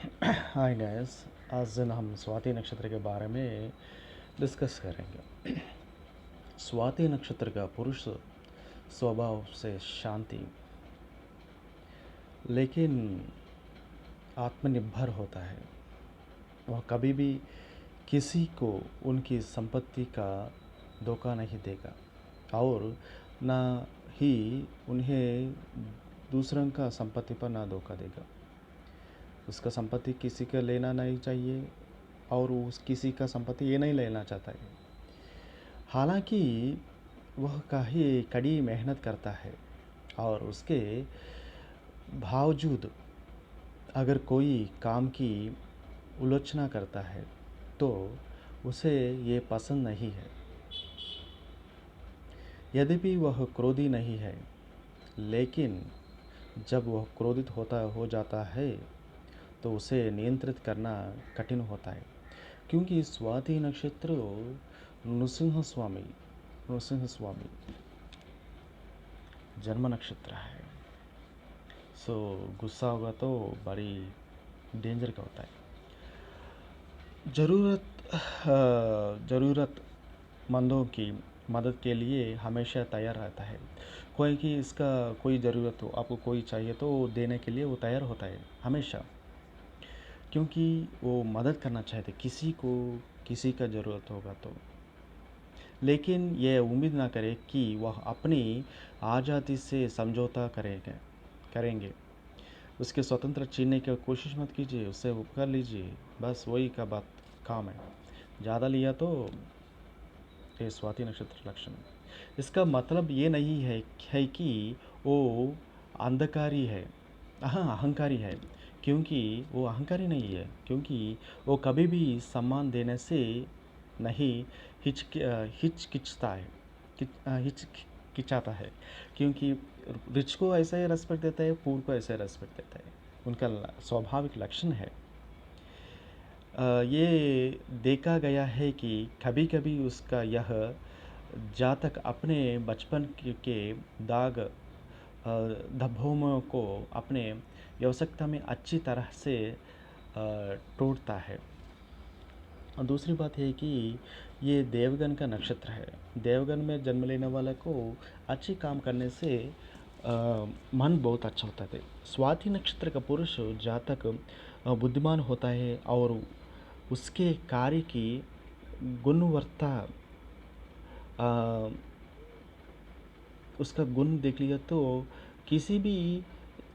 Hi guys. आज दिन हम स्वाति नक्षत्र के बारे में डिस्कस करेंगे। स्वाति नक्षत्र का पुरुष स्वभाव से शांति, लेकिन आत्मनिर्भर होता है। वह कभी भी किसी को उनकी संपत्ति का धोखा नहीं देगा और न ही उन्हें दूसरों का संपत्ति पर ना धोखा देगा। उसका संपत्ति किसी का लेना नहीं चाहिए और उस किसी का संपत्ति ये नहीं लेना चाहता है। हालांकि वह काफ़ी कड़ी मेहनत करता है और उसके बावजूद अगर कोई काम की उलोचना करता है तो उसे ये पसंद नहीं है। यद्यपि वह क्रोधी नहीं है, लेकिन जब वह क्रोधित हो जाता है तो उसे नियंत्रित करना कठिन होता है, क्योंकि स्वाति नक्षत्र नृसिंह स्वामी जन्म नक्षत्र है। सो गुस्सा होगा तो बड़ी डेंजर का होता है। ज़रूरतमंदों की मदद के लिए हमेशा तैयार रहता है। कोई की इसका कोई ज़रूरत हो, आपको कोई चाहिए तो देने के लिए वो तैयार होता है हमेशा, क्योंकि वो मदद करना चाहते किसी को, किसी का ज़रूरत होगा तो। लेकिन यह उम्मीद ना करे कि वह अपनी आज़ादी से समझौता करेंगे। उसके स्वतंत्र छीनने की कोशिश मत कीजिए, उससे उपकार लीजिए, बस वही का बात काम है। ज़्यादा लिया तो ये स्वाति नक्षत्र लक्षण। इसका मतलब ये नहीं है कि वो अंधकारी है, हाँ अहंकारी है, क्योंकि वो अहंकारी नहीं है, क्योंकि वो कभी भी सम्मान देने से नहीं हिचकिचता है, हिचकिचाता है, क्योंकि रिच को ऐसा ही रेस्पेक्ट देता है, पुअर को ऐसा ही रेस्पेक्ट देता है। उनका स्वाभाविक लक्षण है। ये देखा गया है कि कभी-कभी उसका यह जातक अपने बचपन के दाग धब्बों को अपने आवश्यकता में अच्छी तरह से तोड़ता है। और दूसरी बात है कि ये देवगन का नक्षत्र है। देवगन में जन्म लेने वाले को अच्छी काम करने से मन बहुत अच्छा होता है। स्वाति नक्षत्र का पुरुष जातक बुद्धिमान होता है और उसके कार्य की गुणवत्ता, उसका गुण देख लिया तो किसी भी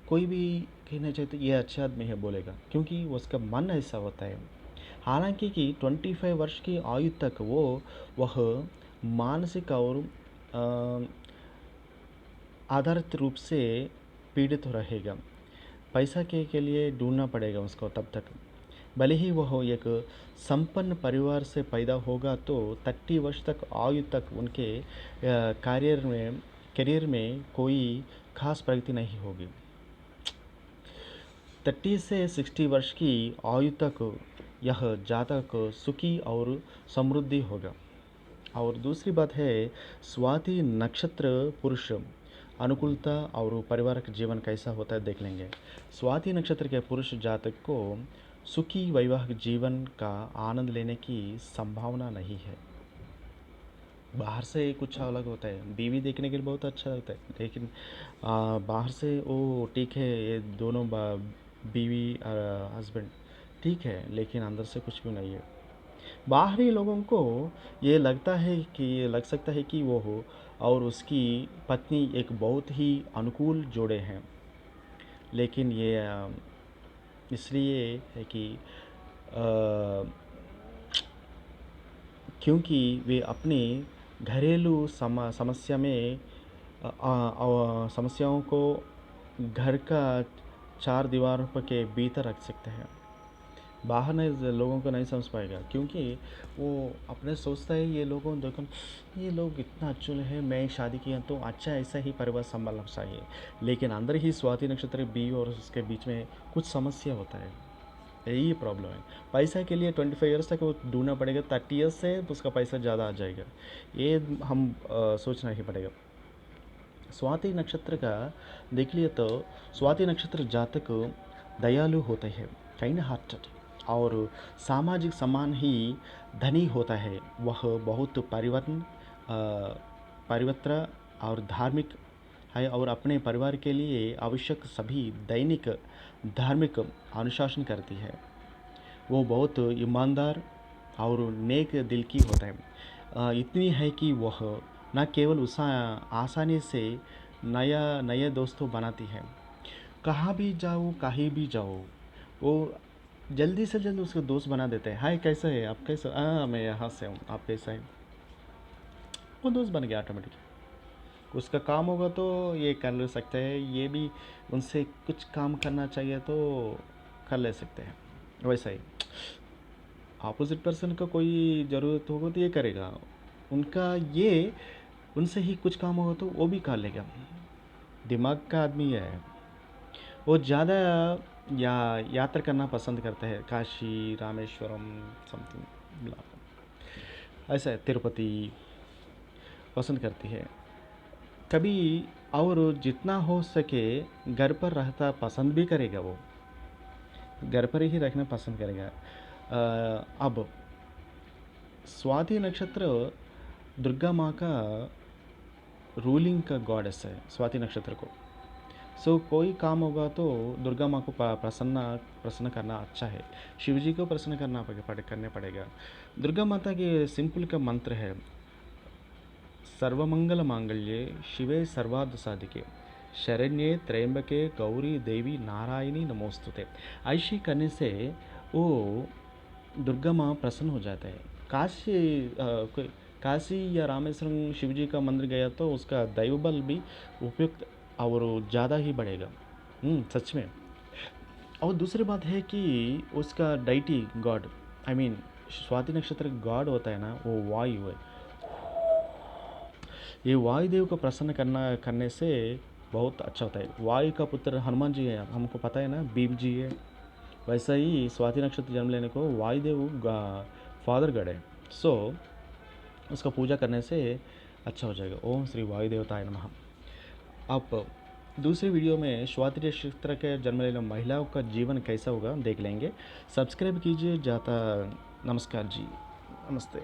कोई भी कहना चाहे तो ये अच्छा आदमी है बोलेगा, क्योंकि उसका मन ऐसा होता है। हालांकि कि 25 वर्ष की आयु तक वह मानसिक और आधारित रूप से पीड़ित रहेगा। पैसा के लिए ढूंढना पड़ेगा उसको तब तक। भले ही वह एक संपन्न परिवार से पैदा होगा तो 30 वर्ष तक आयु तक उनके करियर में कोई खास प्रगति नहीं होगी। 30 से 60 वर्ष की आयु तक यह जातक सुखी और समृद्धि होगा। और दूसरी बात है, स्वाति नक्षत्र पुरुष अनुकूलता और पारिवारिक जीवन कैसा होता है देख लेंगे। स्वाति नक्षत्र के पुरुष जातक को सुखी वैवाहिक जीवन का आनंद लेने की संभावना नहीं है। बाहर से कुछ अलग होता है, बीवी देखने के लिए बहुत अच्छा लगता है, लेकिन बाहर से वो ठीक है, ये दोनों बीवी और हस्बैंड ठीक है, लेकिन अंदर से कुछ भी नहीं है। बाहरी लोगों को ये लग सकता है कि वो हो और उसकी पत्नी एक बहुत ही अनुकूल जोड़े हैं, लेकिन ये इसलिए है कि क्योंकि वे अपनी घरेलू समस्याओं को घर का चार दीवारों के भीतर रख सकते हैं। बाहर नहीं, लोगों को नहीं समझ पाएगा, क्योंकि वो अपने सोचता है ये लोगों देखो, ये लोग इतना अच्छे हैं, मैं शादी किया तो अच्छा ऐसा ही परिवार संभालना चाहिए, लेकिन अंदर ही स्वाति नक्षत्र बी और उसके बीच में कुछ समस्या होता है। यही प्रॉब्लम है। पैसा के लिए 25 ईयर्स तक वो ढूंढना पड़ेगा, 30 ईयर्स से उसका पैसा ज़्यादा आ जाएगा, ये हम सोचना ही पड़ेगा। स्वाति नक्षत्र का देख लिए तो स्वाति नक्षत्र जातक दयालु होते हैं काइंड हार्टेड और सामाजिक सम्मान ही धनी होता है। वह बहुत परिवर्तन और धार्मिक है और अपने परिवार के लिए आवश्यक सभी दैनिक धार्मिक अनुशासन करती है। वो बहुत ईमानदार और नेक दिल की होता है। इतनी है कि वह न केवल उस आसानी से नया नए दोस्तों बनाती है, कहाँ भी जाओ कहीं भी जाओ वो जल्दी से जल्द उसको दोस्त बना देते हैं। हाय कैसा है आप, कैसे, हाँ मैं यहाँ से हूँ, आप कैसा है, वो दोस्त बन गया ऑटोमेटिक। उसका काम होगा तो ये कर ले सकते हैं, ये भी उनसे कुछ काम करना चाहिए तो कर ले सकते हैं। वैसा ही अपोजिट पर्सन का कोई ज़रूरत होगा तो ये करेगा, उनका ये उनसे ही कुछ काम होगा तो वो भी कर लेगा। दिमाग का आदमी है। वो ज़्यादा यात्रा करना पसंद करते हैं, काशी रामेश्वरम समथिंग, ऐसा है, तिरुपति पसंद करती है कभी। और जितना हो सके घर पर रहता पसंद भी करेगा, वो घर पर ही रखना पसंद करेगा। अब स्वाति नक्षत्र दुर्गा माँ का रूलिंग का गॉडेस है स्वाति नक्षत्र को। सो कोई काम होगा तो दुर्गा माँ को प्रसन्न करना अच्छा है। शिव जी को प्रसन्न करने पड़ेगा। दुर्गा माता के सिंपल का मंत्र है, सर्वमंगल मांगल्ये शिवे सर्वार्थ साधिके शरण्ये त्र्यंबके गौरी देवी नारायणी नमोस्तुते। ऐसी करने से वो दुर्गा माँ प्रसन्न हो जाता है। काशी या रामेश्वरम शिव जी का मंदिर गया तो उसका दैव बल भी उपयुक्त और ज़्यादा ही बढ़ेगा। सच में। और दूसरी बात है कि उसका deity God, I mean Swati नक्षत्र गॉड होता है ना, वो वायु है। ये वायुदेव को प्रसन्न करने से बहुत अच्छा होता है। वायु का पुत्र हनुमान जी है, हमको पता है ना, भीम जी है। वैसा ही स्वाति नक्षत्र जन्म लेने को वायुदेव फादर गॉड है। सो उसका पूजा करने से अच्छा हो जाएगा। ओम श्री वायुदेवताय नमः। आप दूसरी वीडियो में स्वाति नक्षत्र के जन्म लेने महिलाओं का जीवन कैसा होगा देख लेंगे। सब्सक्राइब कीजिए। जाता नमस्कार जी, नमस्ते।